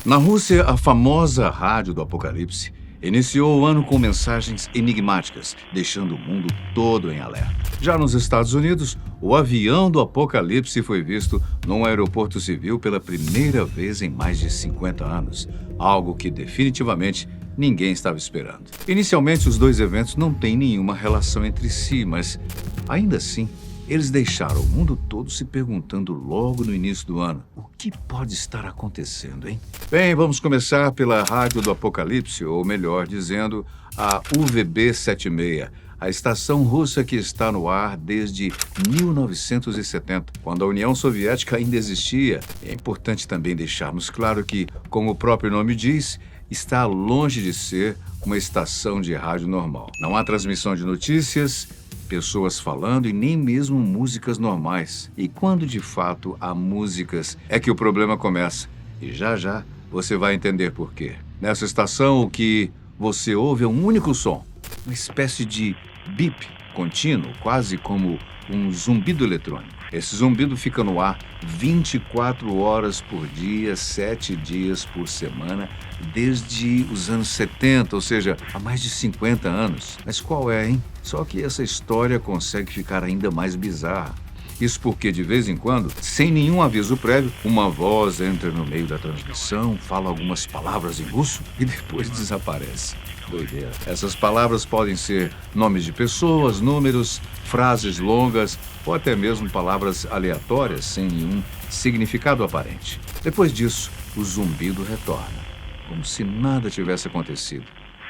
Na Rússia, a famosa Rádio do Apocalipse iniciou o ano com mensagens enigmáticas, deixando o mundo todo em alerta. Já nos Estados Unidos, o avião do Apocalipse foi visto num aeroporto civil pela primeira vez em mais de 50 anos, algo que definitivamente ninguém estava esperando. Inicialmente, os dois eventos não têm nenhuma relação entre si, mas ainda assim, eles deixaram o mundo todo se perguntando logo no início do ano: o que pode estar acontecendo, hein? Bem, vamos começar pela Rádio do Apocalipse, ou melhor dizendo, a UVB-76, a estação russa que está no ar desde 1970, quando a União Soviética ainda existia. É importante também deixarmos claro que, como o próprio nome diz, está longe de ser uma estação de rádio normal. Não há transmissão de notícias, pessoas falando e nem mesmo músicas normais. E quando de fato há músicas, é que o problema começa. E já já você vai entender por quê. Nessa estação, o que você ouve é um único som, uma espécie de bip contínuo, quase como um zumbido eletrônico. Esse zumbido fica no ar 24 horas por dia, 7 dias por semana, desde os anos 70, ou seja, há mais de 50 anos. Mas qual é, hein? Só que essa história consegue ficar ainda mais bizarra. Isso porque, de vez em quando, sem nenhum aviso prévio, uma voz entra no meio da transmissão, fala algumas palavras em russo e depois desaparece. Doideira. Essas palavras podem ser nomes de pessoas, números, frases longas ou até mesmo palavras aleatórias sem nenhum significado aparente. Depois disso, o zumbido retorna, como se nada tivesse acontecido.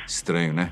Estranho, né?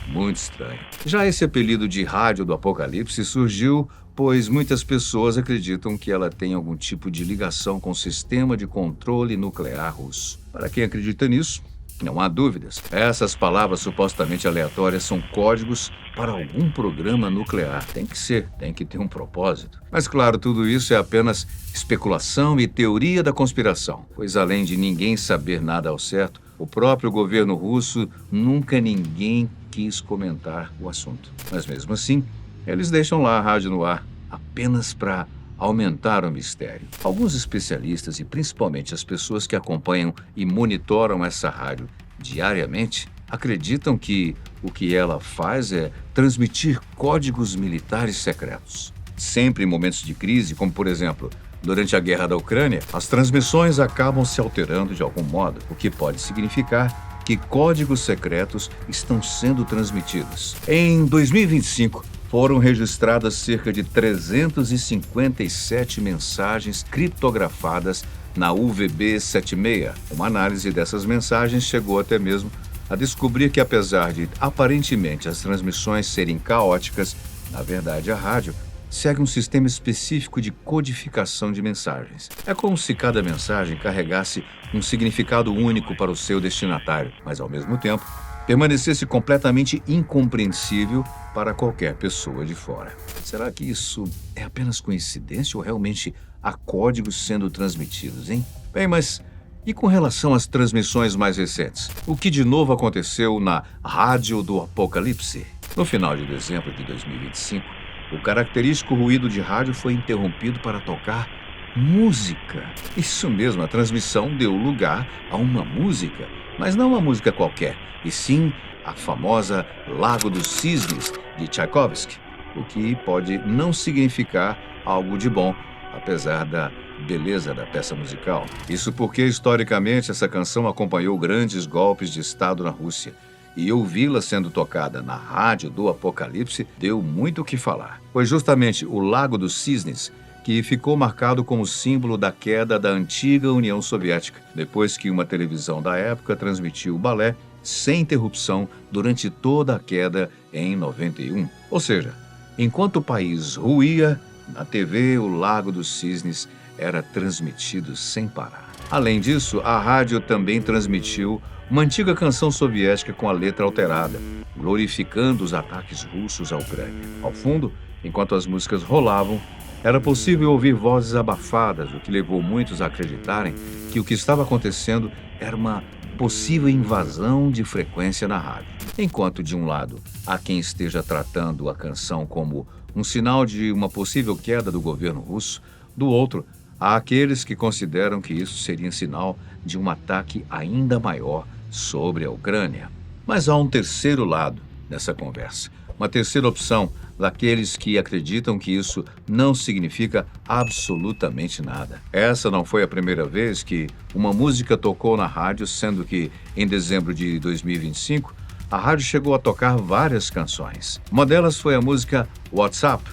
Muito estranho. Já esse apelido de Rádio do Apocalipse surgiu pois muitas pessoas acreditam que ela tem algum tipo de ligação com o sistema de controle nuclear russo. Para quem acredita nisso, não há dúvidas. Essas palavras supostamente aleatórias são códigos para algum programa nuclear. Tem que ser, tem que ter um propósito. Mas claro, tudo isso é apenas especulação e teoria da conspiração, pois além de ninguém saber nada ao certo, o próprio governo russo nunca ninguém quis comentar o assunto. Mas mesmo assim, eles deixam lá a rádio no ar apenas para aumentar o mistério. Alguns especialistas e principalmente as pessoas que acompanham e monitoram essa rádio diariamente acreditam que o que ela faz é transmitir códigos militares secretos. Sempre em momentos de crise, como por exemplo, durante a guerra da Ucrânia, as transmissões acabam se alterando de algum modo, o que pode significar que códigos secretos estão sendo transmitidos. Em 2025, foram registradas cerca de 357 mensagens criptografadas na UVB-76. Uma análise dessas mensagens chegou até mesmo a descobrir que, apesar de aparentemente as transmissões serem caóticas, na verdade a rádio segue um sistema específico de codificação de mensagens. É como se cada mensagem carregasse um significado único para o seu destinatário, mas ao mesmo tempo permanecesse completamente incompreensível para qualquer pessoa de fora. Será que isso é apenas coincidência ou realmente há códigos sendo transmitidos, hein? Bem, mas e com relação às transmissões mais recentes? O que de novo aconteceu na Rádio do Apocalipse? No final de dezembro de 2025, o característico ruído de rádio foi interrompido para tocar música. Isso mesmo, a transmissão deu lugar a uma música, mas não uma música qualquer, e sim a famosa Lago dos Cisnes, de Tchaikovsky, o que pode não significar algo de bom, apesar da beleza da peça musical. Isso porque, historicamente, essa canção acompanhou grandes golpes de Estado na Rússia, e ouvi-la sendo tocada na Rádio do Apocalipse deu muito o que falar. Foi justamente o Lago dos Cisnes que ficou marcado como símbolo da queda da antiga União Soviética, depois que uma televisão da época transmitiu o balé sem interrupção durante toda a queda em 91. Ou seja, enquanto o país ruía, na TV o Lago dos Cisnes era transmitido sem parar. Além disso, a rádio também transmitiu uma antiga canção soviética com a letra alterada, glorificando os ataques russos à Ucrânia. Ao fundo, enquanto as músicas rolavam, era possível ouvir vozes abafadas, o que levou muitos a acreditarem que o que estava acontecendo era uma possível invasão de frequência na rádio. Enquanto, de um lado, há quem esteja tratando a canção como um sinal de uma possível queda do governo russo, do outro, Há aqueles que consideram que isso seria sinal de um ataque ainda maior sobre a Ucrânia. Mas há um terceiro lado nessa conversa, uma terceira opção daqueles que acreditam que isso não significa absolutamente nada. Essa não foi a primeira vez que uma música tocou na rádio, sendo que, em dezembro de 2025, a rádio chegou a tocar várias canções. Uma delas foi a música WhatsApp,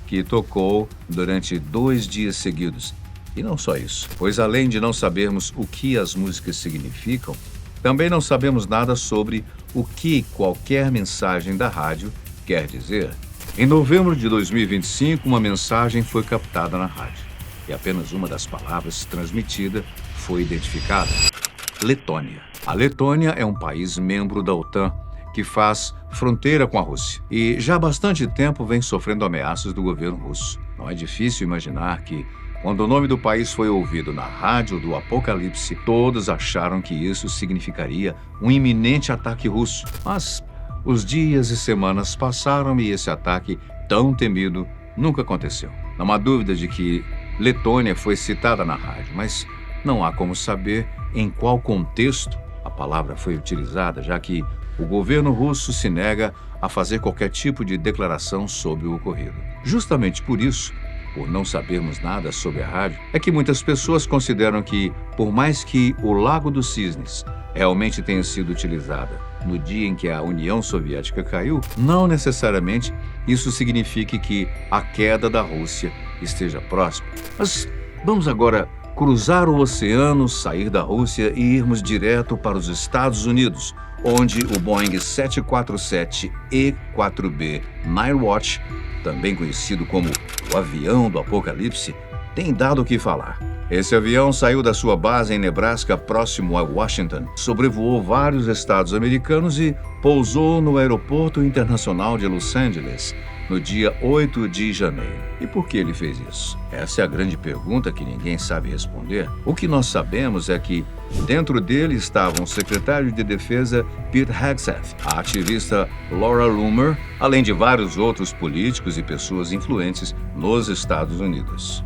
que tocou durante 2 dias seguidos. E não só isso, pois além de não sabermos o que as músicas significam, também não sabemos nada sobre o que qualquer mensagem da rádio quer dizer. Em novembro de 2025, uma mensagem foi captada na rádio e apenas uma das palavras transmitida foi identificada: Letônia. A Letônia é um país membro da OTAN que faz fronteira com a Rússia e já há bastante tempo vem sofrendo ameaças do governo russo. Não é difícil imaginar que, quando o nome do país foi ouvido na rádio do Apocalipse, todos acharam que isso significaria um iminente ataque russo. Mas os dias e semanas passaram e esse ataque tão temido nunca aconteceu. Não há dúvida de que Letônia foi citada na rádio, mas não há como saber em qual contexto a palavra foi utilizada, já que o governo russo se nega a fazer qualquer tipo de declaração sobre o ocorrido. Justamente por isso, por não sabermos nada sobre a rádio, é que muitas pessoas consideram que, por mais que o Lago dos Cisnes realmente tenha sido utilizada no dia em que a União Soviética caiu, não necessariamente isso signifique que a queda da Rússia esteja próxima. Mas vamos agora cruzar o oceano, sair da Rússia e irmos direto para os Estados Unidos, onde o Boeing 747-E4B Nightwatch, também conhecido como o avião do Apocalipse, tem dado o que falar. Esse avião saiu da sua base em Nebraska, próximo a Washington, sobrevoou vários estados americanos e pousou no Aeroporto Internacional de Los Angeles no dia 8 de janeiro. E por que ele fez isso? Essa é a grande pergunta que ninguém sabe responder. O que nós sabemos é que dentro dele estavam o secretário de Defesa Pete Hegseth, a ativista Laura Loomer, além de vários outros políticos e pessoas influentes nos Estados Unidos.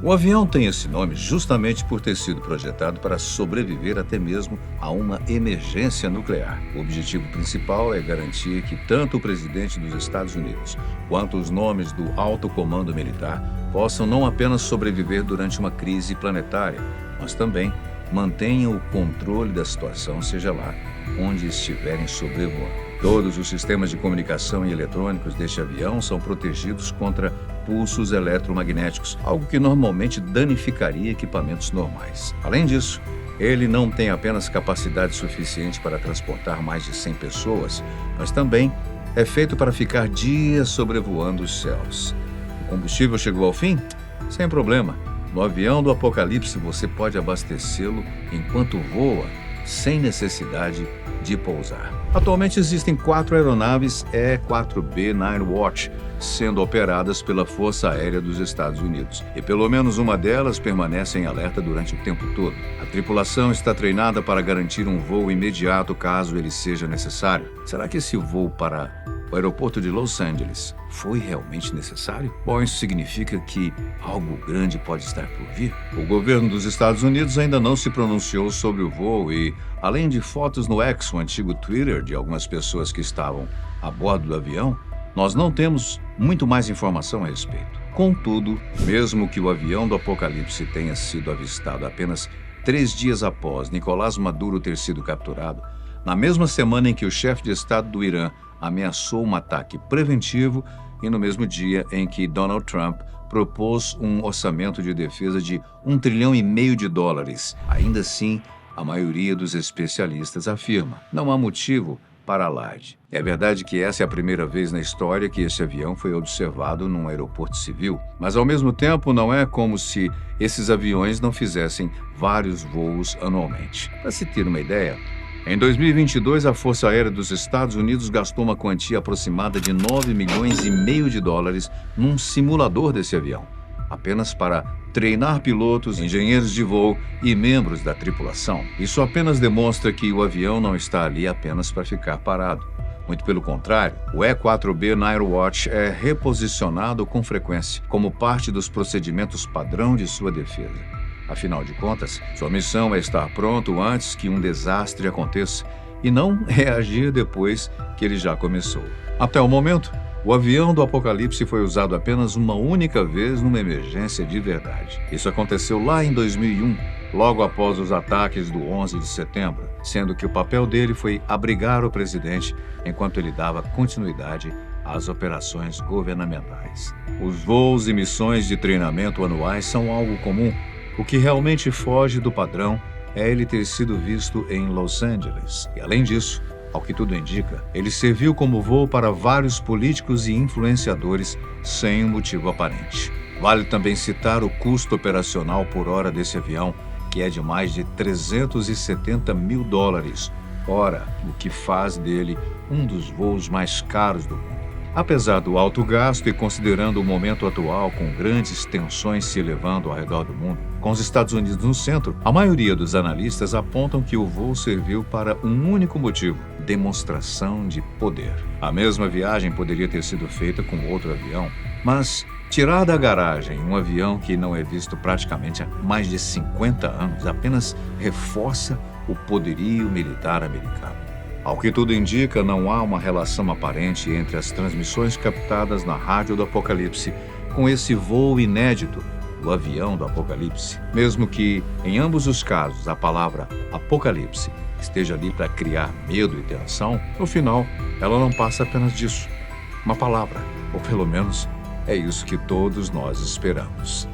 O avião tem esse nome justamente por ter sido projetado para sobreviver até mesmo a uma emergência nuclear. O objetivo principal é garantir que tanto o presidente dos Estados Unidos quanto os nomes do alto comando militar possam não apenas sobreviver durante uma crise planetária, mas também mantenham o controle da situação, seja lá onde estiverem sobrevoando. Todos os sistemas de comunicação e eletrônicos deste avião são protegidos contra pulsos eletromagnéticos, algo que normalmente danificaria equipamentos normais. Além disso, ele não tem apenas capacidade suficiente para transportar mais de 100 pessoas, mas também é feito para ficar dias sobrevoando os céus. O combustível chegou ao fim? Sem problema. No avião do Apocalipse você pode abastecê-lo enquanto voa, sem necessidade de pousar. Atualmente existem 4 aeronaves E4B Nightwatch sendo operadas pela Força Aérea dos Estados Unidos, e pelo menos uma delas permanece em alerta durante o tempo todo. A tripulação está treinada para garantir um voo imediato caso ele seja necessário. Será que esse voo para o aeroporto de Los Angeles foi realmente necessário? Bom, isso significa que algo grande pode estar por vir. O governo dos Estados Unidos ainda não se pronunciou sobre o voo e, além de fotos no X, o antigo Twitter, de algumas pessoas que estavam a bordo do avião, nós não temos muito mais informação a respeito. Contudo, mesmo que o avião do Apocalipse tenha sido avistado apenas 3 dias após Nicolás Maduro ter sido capturado, na mesma semana em que o chefe de Estado do Irã ameaçou um ataque preventivo e no mesmo dia em que Donald Trump propôs um orçamento de defesa de US$ 1,5 trilhão. Ainda assim, a maioria dos especialistas afirma: não há motivo para alarde. É verdade que essa é a primeira vez na história que esse avião foi observado num aeroporto civil, mas ao mesmo tempo não é como se esses aviões não fizessem vários voos anualmente. Para se ter uma ideia, em 2022, a Força Aérea dos Estados Unidos gastou uma quantia aproximada de US$ 9,5 milhões num simulador desse avião, apenas para treinar pilotos, engenheiros de voo e membros da tripulação. Isso apenas demonstra que o avião não está ali apenas para ficar parado. Muito pelo contrário, o E-4B Nightwatch é reposicionado com frequência, como parte dos procedimentos padrão de sua defesa. Afinal de contas, sua missão é estar pronto antes que um desastre aconteça e não reagir depois que ele já começou. Até o momento, o avião do Apocalipse foi usado apenas uma única vez numa emergência de verdade. Isso aconteceu lá em 2001, logo após os ataques do 11 de setembro, sendo que o papel dele foi abrigar o presidente enquanto ele dava continuidade às operações governamentais. Os voos e missões de treinamento anuais são algo comum. O que realmente foge do padrão é ele ter sido visto em Los Angeles. E além disso, ao que tudo indica, ele serviu como voo para vários políticos e influenciadores sem um motivo aparente. Vale também citar o custo operacional por hora desse avião, que é de mais de $370 mil, ora, o que faz dele um dos voos mais caros do mundo. Apesar do alto gasto e considerando o momento atual com grandes tensões se elevando ao redor do mundo, com os Estados Unidos no centro, a maioria dos analistas apontam que o voo serviu para um único motivo: demonstração de poder. A mesma viagem poderia ter sido feita com outro avião, mas tirar da garagem um avião que não é visto praticamente há mais de 50 anos apenas reforça o poderio militar americano. Ao que tudo indica, não há uma relação aparente entre as transmissões captadas na rádio do Apocalipse com esse voo inédito do avião do Apocalipse. Mesmo que, em ambos os casos, a palavra Apocalipse esteja ali para criar medo e tensão, no final, ela não passa apenas disso. Uma palavra, ou pelo menos é isso que todos nós esperamos.